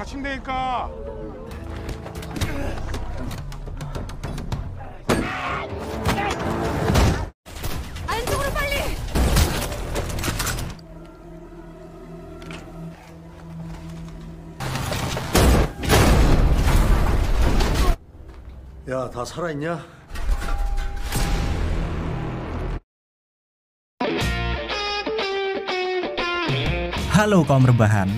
다친다니까. 안쪽으로 빨리. 야, 다 살아있냐? Halo kaum rebahan.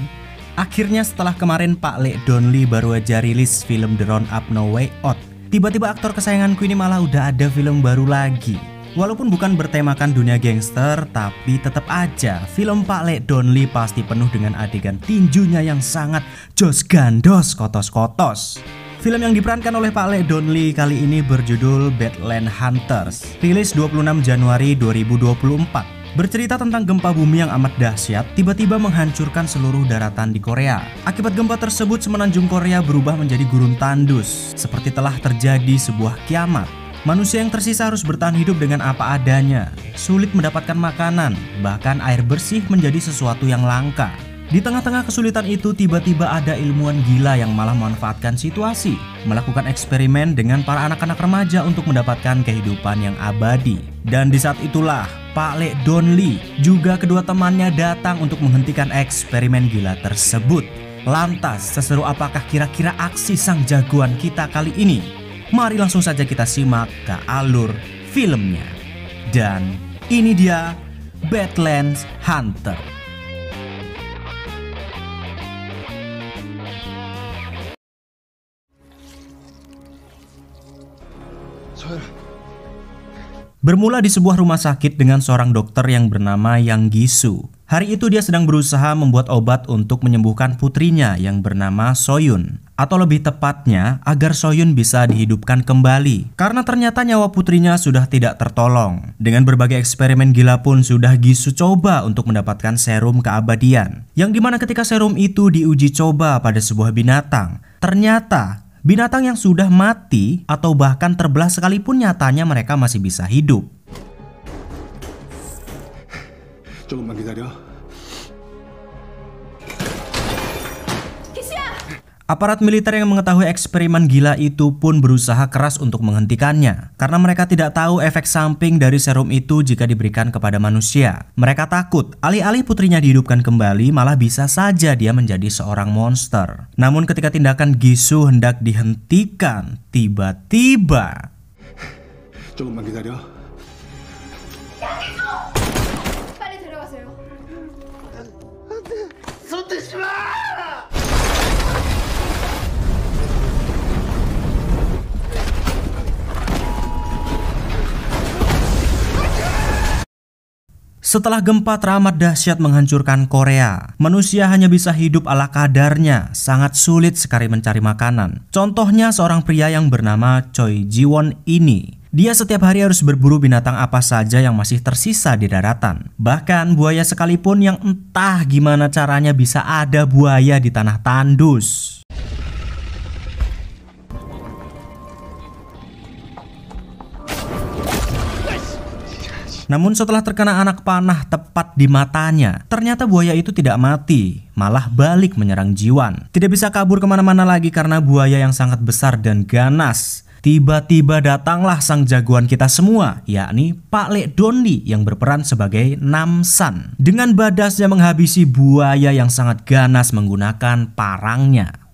Akhirnya setelah kemarin Pak Lee Donli baru aja rilis film The Roundup No Way Out, tiba-tiba aktor kesayanganku ini malah udah ada film baru lagi. Walaupun bukan bertemakan dunia gangster, tapi tetap aja film Pak Lee Donli pasti penuh dengan adegan tinjunya yang sangat jos gandos kotos-kotos. Film yang diperankan oleh Pak Lee Donli kali ini berjudul Badlands Hunters, rilis 26 Januari 2024. Bercerita tentang gempa bumi yang amat dahsyat tiba-tiba menghancurkan seluruh daratan di Korea. Akibat gempa tersebut, semenanjung Korea berubah menjadi gurun tandus, seperti telah terjadi sebuah kiamat. Manusia yang tersisa harus bertahan hidup dengan apa adanya, sulit mendapatkan makanan, bahkan air bersih menjadi sesuatu yang langka. Di tengah-tengah kesulitan itu, tiba-tiba ada ilmuwan gila yang malah memanfaatkan situasi, melakukan eksperimen dengan para anak-anak remaja untuk mendapatkan kehidupan yang abadi. Dan di saat itulah Pak Lee Donli juga kedua temannya datang untuk menghentikan eksperimen gila tersebut. Lantas, seseru apakah kira-kira aksi sang jagoan kita kali ini? Mari langsung saja kita simak ke alur filmnya. Dan ini dia Badlands Hunter. Bermula di sebuah rumah sakit dengan seorang dokter yang bernama Yang Gisu. Hari itu dia sedang berusaha membuat obat untuk menyembuhkan putrinya yang bernama Soyun. Atau lebih tepatnya, agar Soyun bisa dihidupkan kembali. Karena ternyata nyawa putrinya sudah tidak tertolong. Dengan berbagai eksperimen gila pun sudah Gisu coba untuk mendapatkan serum keabadian. Yang dimana ketika serum itu diuji coba pada sebuah binatang, ternyata binatang yang sudah mati atau bahkan terbelah sekalipun nyatanya mereka masih bisa hidup. 조금만 기다려. Aparat militer yang mengetahui eksperimen gila itu pun berusaha keras untuk menghentikannya. Karena mereka tidak tahu efek samping dari serum itu jika diberikan kepada manusia. Mereka takut, alih-alih putrinya dihidupkan kembali, malah bisa saja dia menjadi seorang monster. Namun ketika tindakan Gisu hendak dihentikan, tiba-tiba 조금만 기다려. 빨리 데려가세요. 손 대지 마! Setelah gempa teramat dahsyat menghancurkan Korea, manusia hanya bisa hidup ala kadarnya, sangat sulit sekali mencari makanan. Contohnya seorang pria yang bernama Choi Ji-won ini. Dia setiap hari harus berburu binatang apa saja yang masih tersisa di daratan. Bahkan buaya sekalipun yang entah gimana caranya bisa ada buaya di tanah tandus. Namun setelah terkena anak panah tepat di matanya, ternyata buaya itu tidak mati, malah balik menyerang Ji-won. Tidak bisa kabur kemana-mana lagi karena buaya yang sangat besar dan ganas. Tiba-tiba datanglah sang jagoan kita semua, yakni Pak Lee Donli yang berperan sebagai Nam-san. Dengan badasnya menghabisi buaya yang sangat ganas menggunakan parangnya.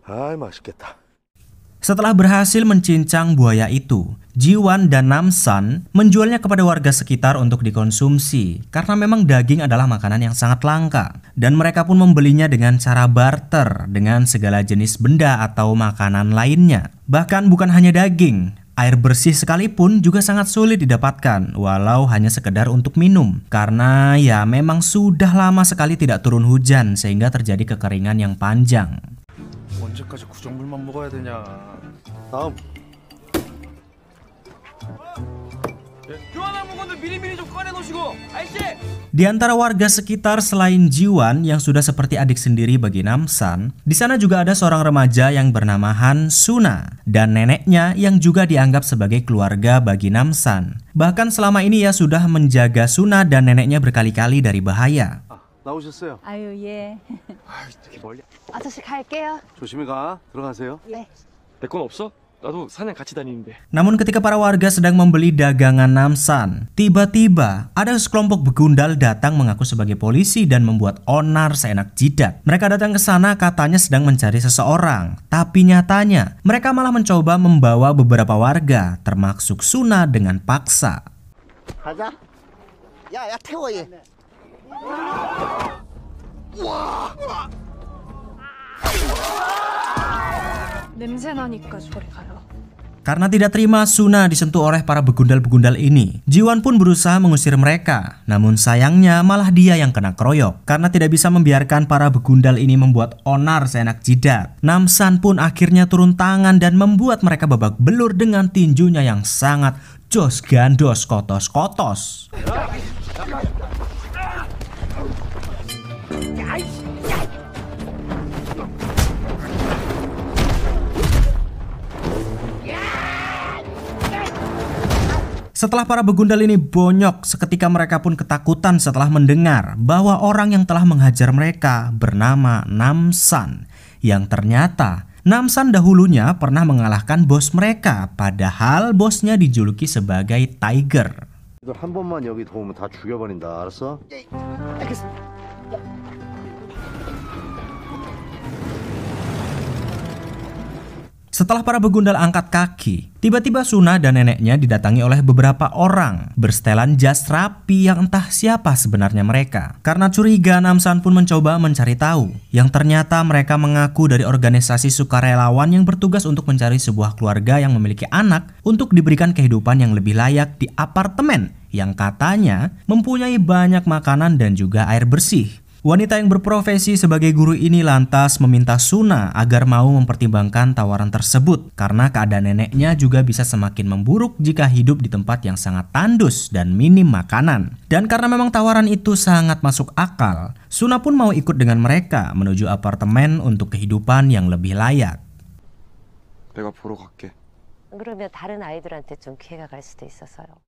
아이, 맛있겠다. Setelah berhasil mencincang buaya itu, Ji-won dan Nam-san menjualnya kepada warga sekitar untuk dikonsumsi karena memang daging adalah makanan yang sangat langka. Dan mereka pun membelinya dengan cara barter dengan segala jenis benda atau makanan lainnya. Bahkan bukan hanya daging, air bersih sekalipun juga sangat sulit didapatkan walau hanya sekedar untuk minum. Karena ya memang sudah lama sekali tidak turun hujan sehingga terjadi kekeringan yang panjang. 언제까지 구정물만 먹어야 되냐. 다음. 교환한 물건들 Di antara warga sekitar selain Jiwan yang sudah seperti adik sendiri bagi Namsan, di sana juga ada seorang remaja yang bernama Han Suna dan neneknya yang juga dianggap sebagai keluarga bagi Namsan. Bahkan selama ini ia sudah menjaga Suna dan neneknya berkali-kali dari bahaya. 나오셨어요. 아유 예. 이렇게 멀리. 아저씨 갈게요. 조심히 가. 들어가세요. 네. 내 건 없어? 나도 사냥 같이 다니는데. Namun ketika para warga sedang membeli dagangan Namsan, tiba-tiba ada sekelompok begundal datang mengaku sebagai polisi dan membuat onar seenak jidat. Mereka datang ke sana katanya sedang mencari seseorang, tapi nyatanya mereka malah mencoba membawa beberapa warga, termasuk Suna dengan paksa. 가자. 야, 태워 얘. 냄새 나니까 저리 가요. Karena tidak terima Suna disentuh oleh para begundal-begundal ini, Jiwan pun berusaha mengusir mereka. Namun sayangnya malah dia yang kena keroyok. Karena tidak bisa membiarkan para begundal ini membuat onar seenak jidat, Namsan pun akhirnya turun tangan dan membuat mereka babak belur dengan tinjunya yang sangat jos gandos kotos-kotos. Setelah para begundal ini bonyok, seketika mereka pun ketakutan setelah mendengar bahwa orang yang telah menghajar mereka bernama Namsan. Yang ternyata Namsan dahulunya pernah mengalahkan bos mereka, padahal bosnya dijuluki sebagai Tiger. 한 번만 여기 도우면 다 죽여버린다. 알았어? Setelah para begundal angkat kaki, tiba-tiba Suna dan neneknya didatangi oleh beberapa orang bersetelan jas rapi yang entah siapa sebenarnya mereka. Karena curiga, Namsan pun mencoba mencari tahu. Yang ternyata mereka mengaku dari organisasi sukarelawan yang bertugas untuk mencari sebuah keluarga yang memiliki anak untuk diberikan kehidupan yang lebih layak di apartemen yang katanya mempunyai banyak makanan dan juga air bersih. Wanita yang berprofesi sebagai guru ini lantas meminta Suna agar mau mempertimbangkan tawaran tersebut karena keadaan neneknya juga bisa semakin memburuk jika hidup di tempat yang sangat tandus dan minim makanan. Dan karena memang tawaran itu sangat masuk akal, Suna pun mau ikut dengan mereka menuju apartemen untuk kehidupan yang lebih layak. 내가 보러 갈게. 그러면 다른 아이들한테 좀 기회가 갈 수도 있어서요.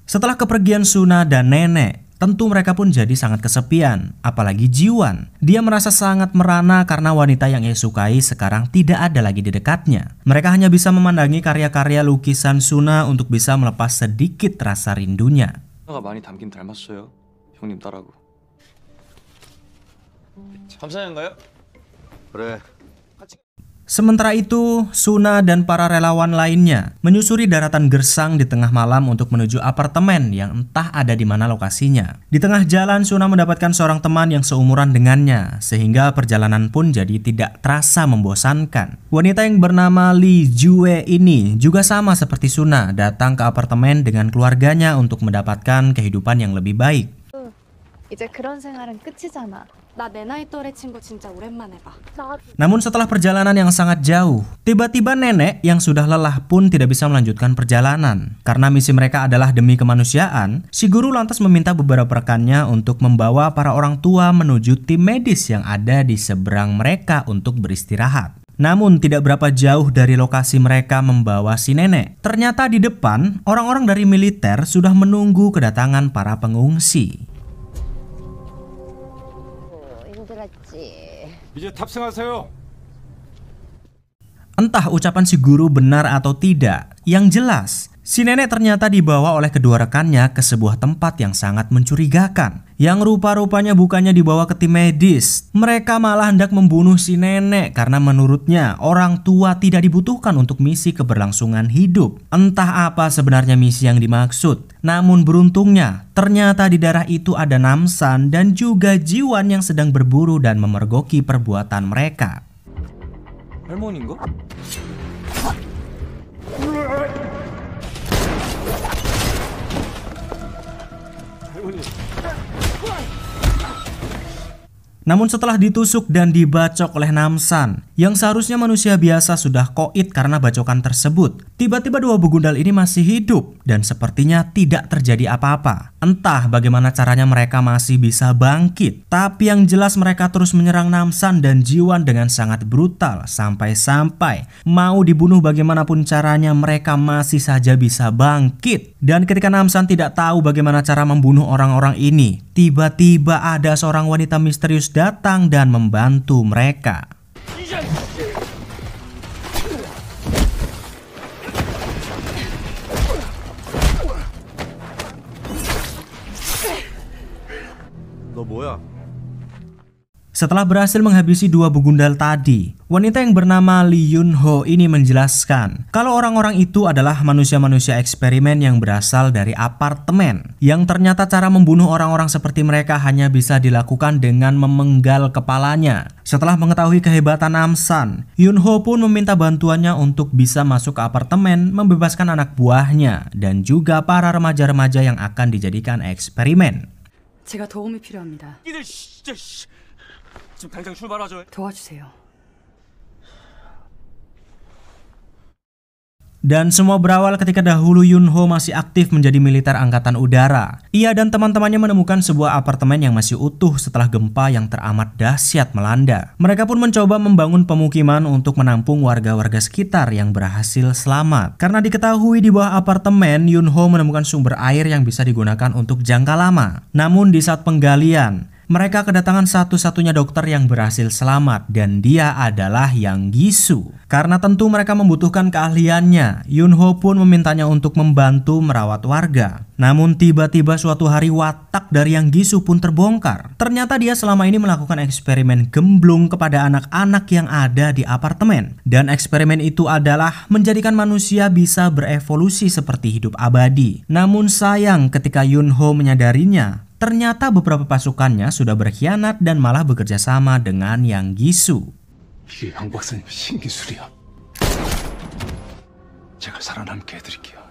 Setelah kepergian Suna dan nenek, tentu mereka pun jadi sangat kesepian, apalagi Jiwan. Dia merasa sangat merana karena wanita yang ia sukai sekarang tidak ada lagi di dekatnya. Mereka hanya bisa memandangi karya-karya lukisan Suna untuk bisa melepas sedikit rasa rindunya. 하나가 많이 담긴 닮았어요. 형님 딸하고. 감사한가요? 그래. Sementara itu, Suna dan para relawan lainnya menyusuri daratan gersang di tengah malam untuk menuju apartemen yang entah ada di mana lokasinya. Di tengah jalan, Suna mendapatkan seorang teman yang seumuran dengannya, sehingga perjalanan pun jadi tidak terasa membosankan. Wanita yang bernama Lee Jue ini juga sama seperti Suna, datang ke apartemen dengan keluarganya untuk mendapatkan kehidupan yang lebih baik. 이제 그런 생활은 끝이잖아. 나 내 나이 또래 친구 진짜 오랜만에 봐. Namun setelah perjalanan yang sangat jauh, tiba-tiba nenek yang sudah lelah pun tidak bisa melanjutkan perjalanan. Karena misi mereka adalah demi kemanusiaan, si guru lantas meminta beberapa rekannya untuk membawa para orang tua menuju tim medis yang ada di seberang mereka untuk beristirahat. Namun tidak berapa jauh dari lokasi mereka membawa si nenek, ternyata di depan orang-orang dari militer sudah menunggu kedatangan para pengungsi. 이제 탑승하세요. Entah ucapan si guru benar atau tidak, yang jelas si nenek ternyata dibawa oleh kedua rekannya ke sebuah tempat yang sangat mencurigakan, yang rupa-rupanya bukannya dibawa ke tim medis. Mereka malah hendak membunuh si nenek karena menurutnya orang tua tidak dibutuhkan untuk misi keberlangsungan hidup. Entah apa sebenarnya misi yang dimaksud. Namun beruntungnya ternyata di daerah itu ada Namsan dan juga Jiwan yang sedang berburu dan memergoki perbuatan mereka. 할머니인가? Namun setelah ditusuk dan dibacok oleh Namsan, yang seharusnya manusia biasa sudah koit karena bacokan tersebut, tiba-tiba dua begundal ini masih hidup dan sepertinya tidak terjadi apa-apa. Entah bagaimana caranya mereka masih bisa bangkit, tapi yang jelas mereka terus menyerang Namsan dan Jiwan dengan sangat brutal sampai-sampai mau dibunuh bagaimanapun caranya mereka masih saja bisa bangkit. Dan ketika Namsan tidak tahu bagaimana cara membunuh orang-orang ini, tiba-tiba ada seorang wanita misterius datang dan membantu mereka. 너 뭐야? Setelah berhasil menghabisi dua begundal tadi, wanita yang bernama Lee Yun Ho ini menjelaskan kalau orang-orang itu adalah manusia-manusia eksperimen yang berasal dari apartemen, yang ternyata cara membunuh orang-orang seperti mereka hanya bisa dilakukan dengan memenggal kepalanya. Setelah mengetahui kehebatan Namsan, Yun Ho pun meminta bantuannya untuk bisa masuk ke apartemen, membebaskan anak buahnya dan juga para remaja-remaja yang akan dijadikan eksperimen. 제가 도움이 필요합니다. 이들 진짜 지금 당장 출발하죠. 도와주세요. Dan semua berawal ketika dahulu Yun Ho masih aktif menjadi militer angkatan udara. Ia dan teman-temannya menemukan sebuah apartemen yang masih utuh setelah gempa yang teramat dahsyat melanda. Mereka pun mencoba membangun pemukiman untuk menampung warga-warga sekitar yang berhasil selamat. Karena diketahui di bawah apartemen, Yun Ho menemukan sumber air yang bisa digunakan untuk jangka lama. Namun di saat penggalian, mereka kedatangan satu-satunya dokter yang berhasil selamat dan dia adalah Yang Gisu. Karena tentu mereka membutuhkan keahliannya, Yun Ho pun memintanya untuk membantu merawat warga. Namun tiba-tiba suatu hari watak dari Yang Gisu pun terbongkar. Ternyata dia selama ini melakukan eksperimen gemblung kepada anak-anak yang ada di apartemen. Dan eksperimen itu adalah menjadikan manusia bisa berevolusi seperti hidup abadi. Namun sayang ketika Yun Ho menyadarinya, ternyata beberapa pasukannya sudah berkhianat dan malah bekerja sama dengan Yang Gisu. 이게 양 박사님 신기술이야. 제가 살아남게 해드릴게요.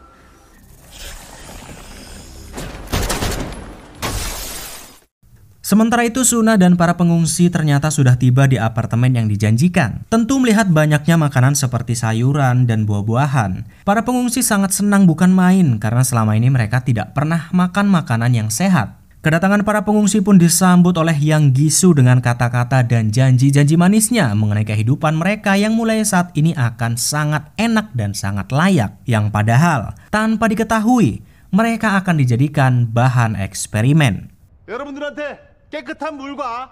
Sementara itu Suna dan para pengungsi ternyata sudah tiba di apartemen yang dijanjikan. Tentu melihat banyaknya makanan seperti sayuran dan buah-buahan, para pengungsi sangat senang bukan main karena selama ini mereka tidak pernah makan makanan yang sehat. Kedatangan para pengungsi pun disambut oleh Yang Gisu dengan kata-kata dan janji-janji manisnya mengenai kehidupan mereka yang mulai saat ini akan sangat enak dan sangat layak. Yang padahal tanpa diketahui mereka akan dijadikan bahan eksperimen. 여러분들한테 깨끗한 물과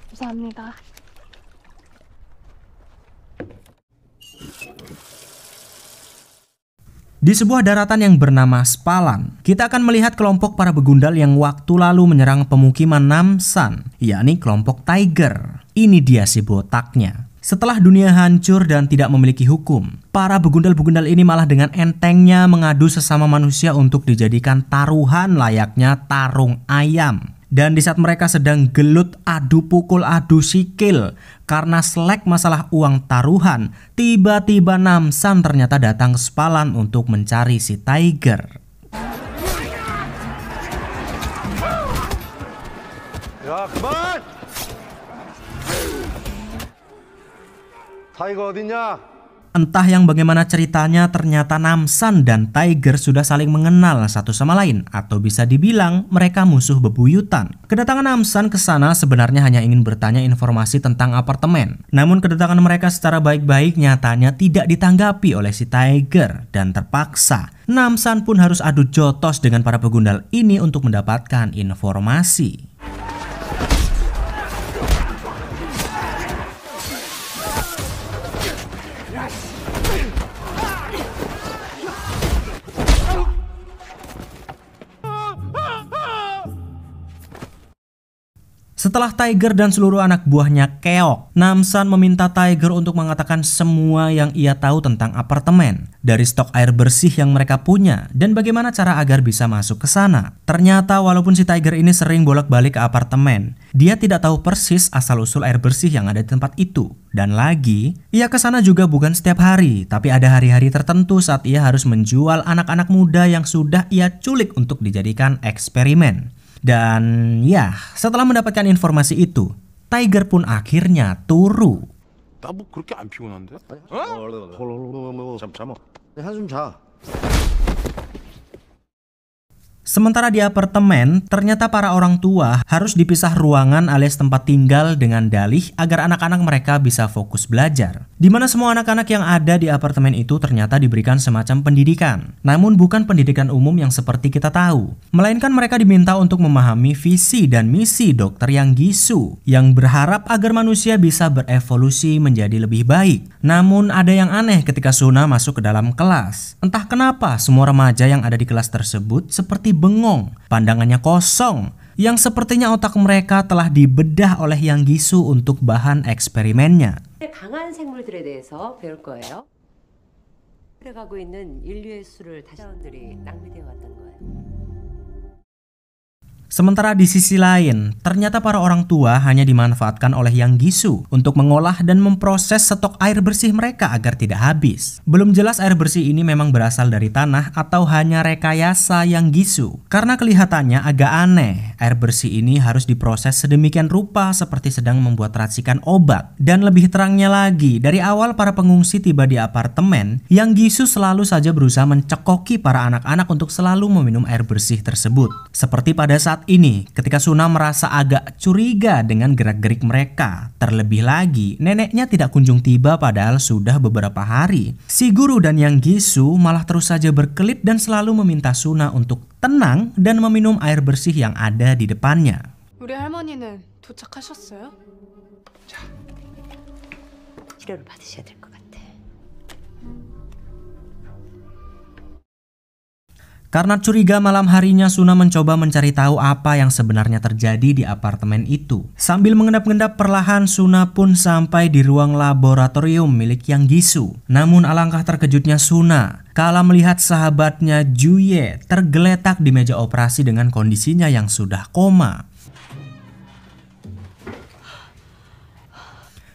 감사합니다. Di sebuah daratan yang bernama Spalan, kita akan melihat kelompok para begundal yang waktu lalu menyerang pemukiman Namsan, yakni kelompok Tiger. Ini dia si botaknya. Setelah dunia hancur dan tidak memiliki hukum, para begundal-begundal ini malah dengan entengnya mengadu sesama manusia untuk dijadikan taruhan layaknya tarung ayam. Dan di saat mereka sedang gelut adu pukul adu sikil karena selek masalah uang taruhan, tiba-tiba Namsan ternyata datang ke Spalan untuk mencari si Tiger. 야 그만! 타이거 어딨냐? Entah yang bagaimana ceritanya, ternyata Namsan dan Tiger sudah saling mengenal satu sama lain, atau bisa dibilang mereka musuh bebuyutan. Kedatangan Namsan ke sana sebenarnya hanya ingin bertanya informasi tentang apartemen. Namun kedatangan mereka secara baik-baik nyatanya tidak ditanggapi oleh si Tiger dan terpaksa Namsan pun harus adu jotos dengan para begundal ini untuk mendapatkan informasi. Setelah Tiger dan seluruh anak buahnya keok, Namsan meminta Tiger untuk mengatakan semua yang ia tahu tentang apartemen, dari stok air bersih yang mereka punya, dan bagaimana cara agar bisa masuk ke sana. Ternyata walaupun si Tiger ini sering bolak-balik ke apartemen, dia tidak tahu persis asal-usul air bersih yang ada di tempat itu. Dan lagi, ia ke sana juga bukan setiap hari, tapi ada hari-hari tertentu saat ia harus menjual anak-anak muda yang sudah ia culik untuk dijadikan eksperimen. Dan ya, setelah mendapatkan informasi itu, Tiger pun akhirnya turu. 나 뭐 그렇게 안 피곤한데? 잠깐만. 한숨 자. Sementara di apartemen, ternyata para orang tua harus dipisah ruangan alias tempat tinggal dengan dalih agar anak-anak mereka bisa fokus belajar. Di mana semua anak-anak yang ada di apartemen itu ternyata diberikan semacam pendidikan. Namun bukan pendidikan umum yang seperti kita tahu. Melainkan mereka diminta untuk memahami visi dan misi Dr. Yang Gisu yang berharap agar manusia bisa berevolusi menjadi lebih baik. Namun ada yang aneh ketika Suna masuk ke dalam kelas. Entah kenapa semua remaja yang ada di kelas tersebut seperti bengong, pandangannya kosong, yang sepertinya otak mereka telah dibedah oleh Yang Gisu untuk bahan eksperimennya. 강한 생물들에 대해서 배울 거예요. 그래가고 있는 인류의 수를 다시 사람들이 낭비되어 왔던 거예요. Sementara di sisi lain, ternyata para orang tua hanya dimanfaatkan oleh Yang Gisu untuk mengolah dan memproses stok air bersih mereka agar tidak habis. Belum jelas air bersih ini memang berasal dari tanah atau hanya rekayasa Yang Gisu. Karena kelihatannya agak aneh, air bersih ini harus diproses sedemikian rupa seperti sedang membuat racikan obat. Dan lebih terangnya lagi, dari awal para pengungsi tiba di apartemen, Yang Gisu selalu saja berusaha mencekoki para anak-anak untuk selalu meminum air bersih tersebut. Seperti pada saat ini, ketika Suna merasa agak curiga dengan gerak-gerik mereka. Terlebih lagi, neneknya tidak kunjung tiba padahal sudah beberapa hari. Si guru dan Yang Gisu malah terus saja berkelit dan selalu meminta Suna untuk tenang dan meminum air bersih yang ada di depannya. 우리 할머니는 도착하셨어요? 치료를 받으셔야 될 것 같아. Karena curiga, malam harinya Suna mencoba mencari tahu apa yang sebenarnya terjadi di apartemen itu. Sambil mengendap-endap perlahan, Suna pun sampai di ruang laboratorium milik Yang Gisu. Namun alangkah terkejutnya Suna kala melihat sahabatnya Juye tergeletak di meja operasi dengan kondisinya yang sudah koma.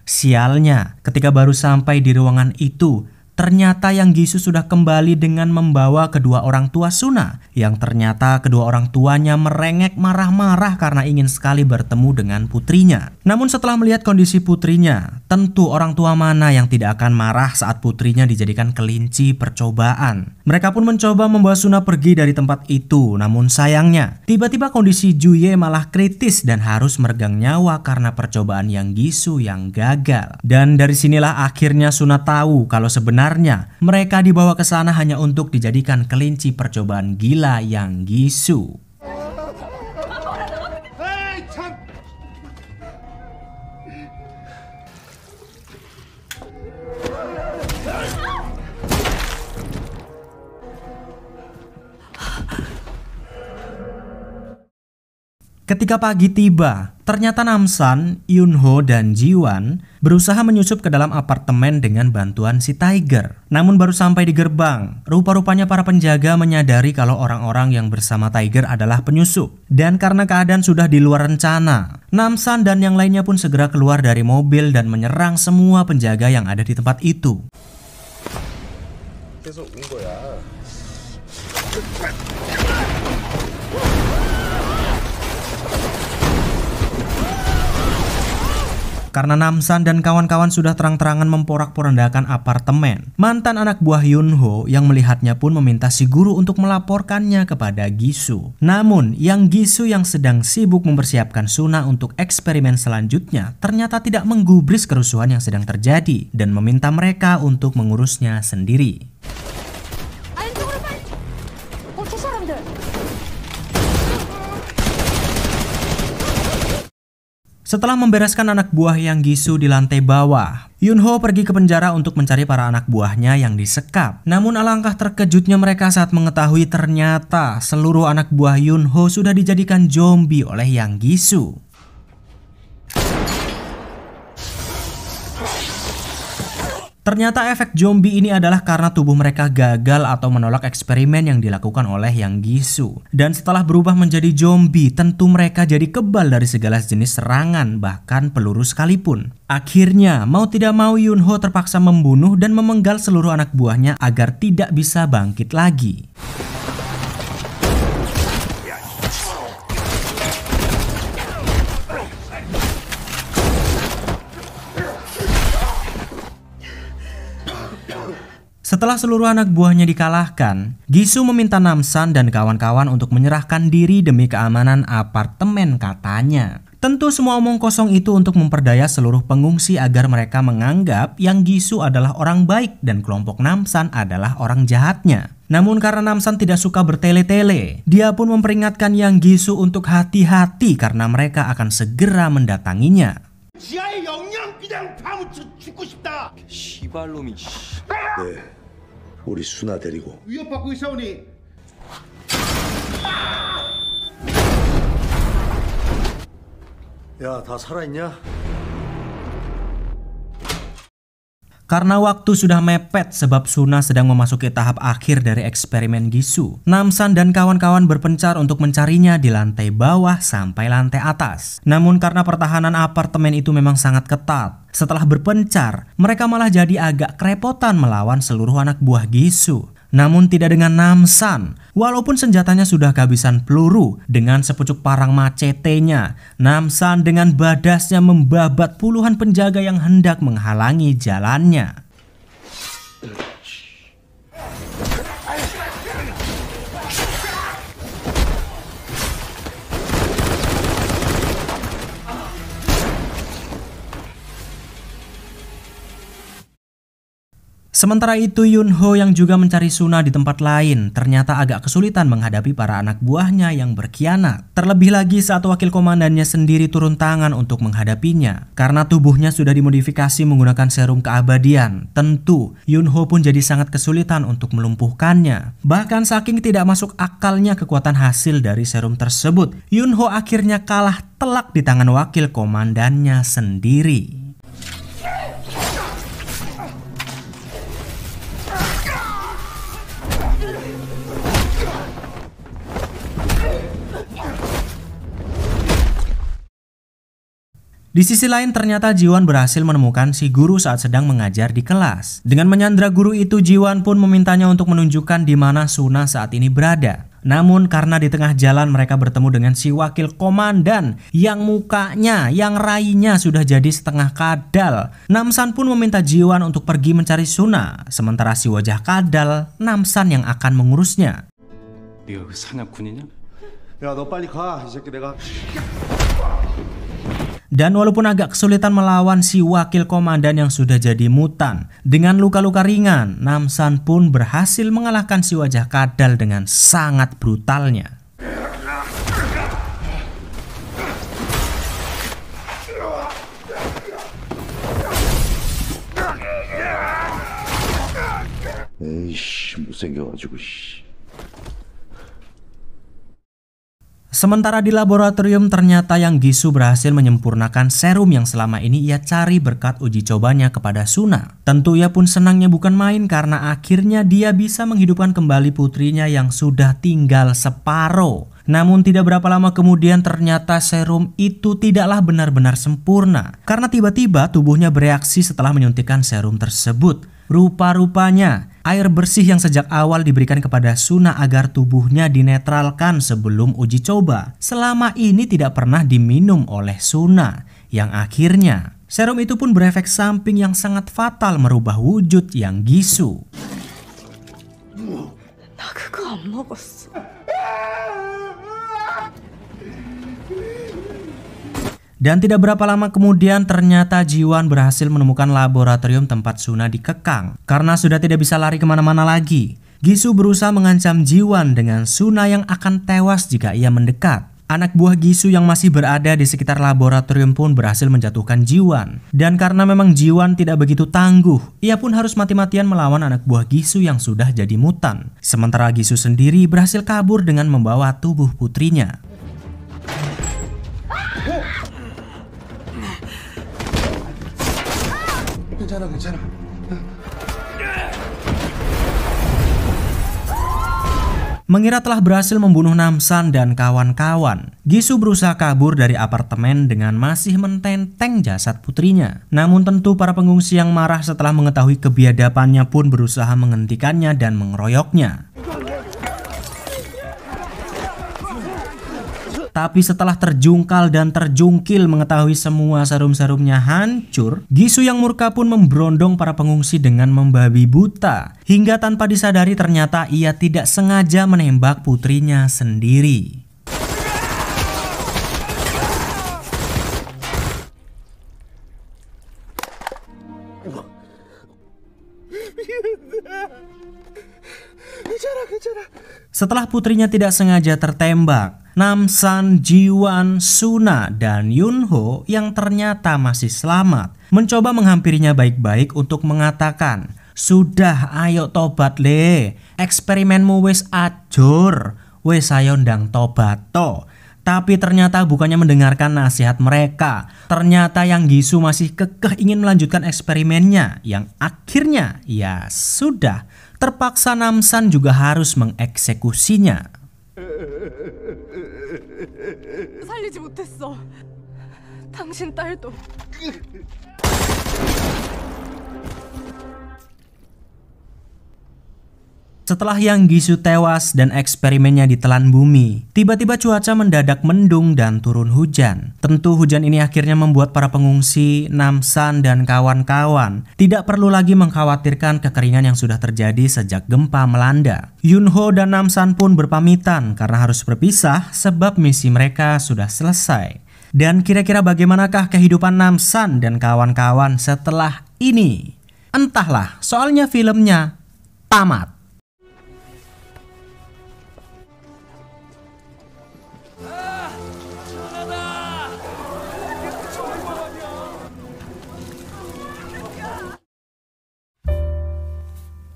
Sialnya, ketika baru sampai di ruangan itu, ternyata Yang Gisu sudah kembali dengan membawa kedua orang tua Suna, yang ternyata kedua orang tuanya merengek marah-marah karena ingin sekali bertemu dengan putrinya. Namun setelah melihat kondisi putrinya, tentu orang tua mana yang tidak akan marah saat putrinya dijadikan kelinci percobaan. Mereka pun mencoba membawa Suna pergi dari tempat itu, namun sayangnya tiba-tiba kondisi Juye malah kritis dan harus meregang nyawa karena percobaan Yang Gisu yang gagal. Dan dari sinilah akhirnya Suna tahu kalau sebenarnya mereka dibawa ke sana hanya untuk dijadikan kelinci percobaan gila Yang Gisu. Ketika pagi tiba, ternyata Namsan, Yunho, dan Jiwan berusaha menyusup ke dalam apartemen dengan bantuan si Tiger. Namun baru sampai di gerbang, rupa-rupanya para penjaga menyadari kalau orang-orang yang bersama Tiger adalah penyusup. Dan karena keadaan sudah di luar rencana, Namsan dan yang lainnya pun segera keluar dari mobil dan menyerang semua penjaga yang ada di tempat itu. Karena Namsan dan kawan-kawan sudah terang-terangan memporak-porandakan apartemen, mantan anak buah Yunho yang melihatnya pun meminta si guru untuk melaporkannya kepada Gisu. Namun, Yang Gisu yang sedang sibuk mempersiapkan Suna untuk eksperimen selanjutnya ternyata tidak menggubris kerusuhan yang sedang terjadi dan meminta mereka untuk mengurusnya sendiri. Setelah membereskan anak buah Yang Gisu di lantai bawah, Yunho pergi ke penjara untuk mencari para anak buahnya yang disekap. Namun alangkah terkejutnya mereka saat mengetahui ternyata seluruh anak buah Yunho sudah dijadikan zombie oleh Yang Gisu. Ternyata efek zombie ini adalah karena tubuh mereka gagal atau menolak eksperimen yang dilakukan oleh Yang Gisu. Dan setelah berubah menjadi zombie, tentu mereka jadi kebal dari segala jenis serangan, bahkan peluru sekalipun. Akhirnya, mau tidak mau Yunho terpaksa membunuh dan memenggal seluruh anak buahnya agar tidak bisa bangkit lagi. Setelah seluruh anak buahnya dikalahkan, Gisu meminta Namsan dan kawan-kawan untuk menyerahkan diri demi keamanan apartemen katanya. Tentu semua omong kosong itu untuk memperdaya seluruh pengungsi agar mereka menganggap yang Gisu adalah orang baik dan kelompok Namsan adalah orang jahatnya. Namun karena Namsan tidak suka bertele-tele, dia pun memperingatkan yang Gisu untuk hati-hati karena mereka akan segera mendatanginya. 지하의 영양 그냥 파묻혀 죽고 싶다. 시발놈이. 네, 우리 수나 데리고 위협받고 있사오니. 야, 다 살아있냐? Karena waktu sudah mepet sebab Suna sedang memasuki tahap akhir dari eksperimen Gisu, Namsan dan kawan-kawan berpencar untuk mencarinya di lantai bawah sampai lantai atas. Namun karena pertahanan apartemen itu memang sangat ketat, setelah berpencar, mereka malah jadi agak kerepotan melawan seluruh anak buah Gisu. Namun tidak dengan Namsan. Walaupun senjatanya sudah kehabisan peluru, dengan sepucuk parang macetenya, Namsan dengan badasnya membabat puluhan penjaga yang hendak menghalangi jalannya. Sementara itu Yunho yang juga mencari Suna di tempat lain ternyata agak kesulitan menghadapi para anak buahnya yang berkhianat. Terlebih lagi saat wakil komandannya sendiri turun tangan untuk menghadapinya. Karena tubuhnya sudah dimodifikasi menggunakan serum keabadian, tentu Yunho pun jadi sangat kesulitan untuk melumpuhkannya. Bahkan saking tidak masuk akalnya kekuatan hasil dari serum tersebut, Yunho akhirnya kalah telak di tangan wakil komandannya sendiri. Di sisi lain ternyata Jiwan berhasil menemukan si guru saat sedang mengajar di kelas. Dengan menyandra guru itu, Jiwan pun memintanya untuk menunjukkan di mana Suna saat ini berada. Namun karena di tengah jalan mereka bertemu dengan si wakil komandan yang mukanya, yang rainya sudah jadi setengah kadal, Namsan pun meminta Jiwan untuk pergi mencari Suna. Sementara si wajah kadal, Namsan yang akan mengurusnya. 네가 그 사냥꾼이냐? 야, 너 빨리 가. 이 새끼 내가. Dan walaupun agak kesulitan melawan si wakil komandan yang sudah jadi mutan, dengan luka-luka ringan, Namsan pun berhasil mengalahkan si wajah kadal dengan sangat brutalnya. 에이씨, 못생겨가지고 씨. Sementara di laboratorium ternyata yang Gisu berhasil menyempurnakan serum yang selama ini ia cari berkat uji cobanya kepada Suna. Tentu ia pun senangnya bukan main karena akhirnya dia bisa menghidupkan kembali putrinya yang sudah tinggal separuh. Namun tidak berapa lama kemudian ternyata serum itu tidaklah benar-benar sempurna. Karena tiba-tiba tubuhnya bereaksi setelah menyuntikkan serum tersebut. Rupa-rupanya air bersih yang sejak awal diberikan kepada Suna agar tubuhnya dinetralkan sebelum uji coba selama ini tidak pernah diminum oleh Suna, yang akhirnya serum itu pun berefek samping yang sangat fatal merubah wujud yang Gisu. 나 그거 안 먹었어. Dan tidak berapa lama kemudian ternyata Jiwan berhasil menemukan laboratorium tempat Suna dikekang. Karena sudah tidak bisa lari kemana-mana lagi, Gisu berusaha mengancam Jiwan dengan Suna yang akan tewas jika ia mendekat. Anak buah Gisu yang masih berada di sekitar laboratorium pun berhasil menjatuhkan Jiwan. Dan karena memang Jiwan tidak begitu tangguh, ia pun harus mati-matian melawan anak buah Gisu yang sudah jadi mutan. Sementara Gisu sendiri berhasil kabur dengan membawa tubuh putrinya. 괜찮아. Mengira telah berhasil membunuh Namsan dan kawan-kawan, Gisu berusaha kabur dari apartemen dengan masih mententeng jasad putrinya. Namun tentu para pengungsi yang marah setelah mengetahui kebiadabannya pun berusaha menghentikannya dan mengeroyoknya. Tapi setelah terjungkal dan terjungkil mengetahui semua serum-serumnya hancur, Gisu yang murka pun memberondong para pengungsi dengan membabi buta. Hingga tanpa disadari ternyata ia tidak sengaja menembak putrinya sendiri. Setelah putrinya tidak sengaja tertembak, Namsan, Jiwon, Suna, dan Yunho yang ternyata masih selamat mencoba menghampirinya baik-baik untuk mengatakan, "Sudah, ayo tobat le, eksperimenmu wis ajur, wis ayo ndang tobat to." Tapi ternyata bukannya mendengarkan nasihat mereka. Ternyata yang Gisu masih kekeh ingin melanjutkan eksperimennya, yang akhirnya ya sudah, terpaksa Namsan juga harus mengeksekusinya. 살리지 못했어. 당신 딸도. Setelah Yang Gisu tewas dan eksperimennya ditelan bumi, tiba-tiba cuaca mendadak mendung dan turun hujan. Tentu hujan ini akhirnya membuat para pengungsi, Namsan dan kawan-kawan tidak perlu lagi mengkhawatirkan kekeringan yang sudah terjadi sejak gempa melanda. Yunho dan Namsan pun berpamitan karena harus berpisah sebab misi mereka sudah selesai. Dan kira-kira bagaimanakah kehidupan Namsan dan kawan-kawan setelah ini? Entahlah, soalnya filmnya tamat.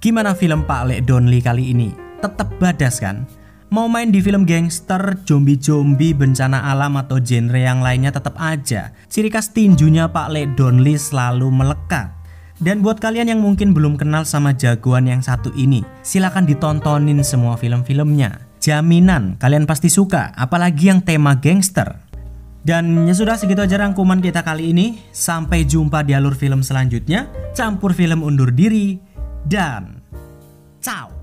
Gimana film Pak Lek Donli kali ini? Tetap badas kan? Mau main di film gangster, zombie-zombie, bencana alam atau genre yang lainnya tetap aja ciri khas tinjunya Pak Lek Donli selalu melekat. Dan buat kalian yang mungkin belum kenal sama jagoan yang satu ini, silakan ditontonin semua film-filmnya. Jaminan kalian pasti suka, apalagi yang tema gangster. Dan ya sudah, segitu aja rangkuman kita kali ini. Sampai jumpa di alur film selanjutnya. Campur film undur diri. Dan ciao.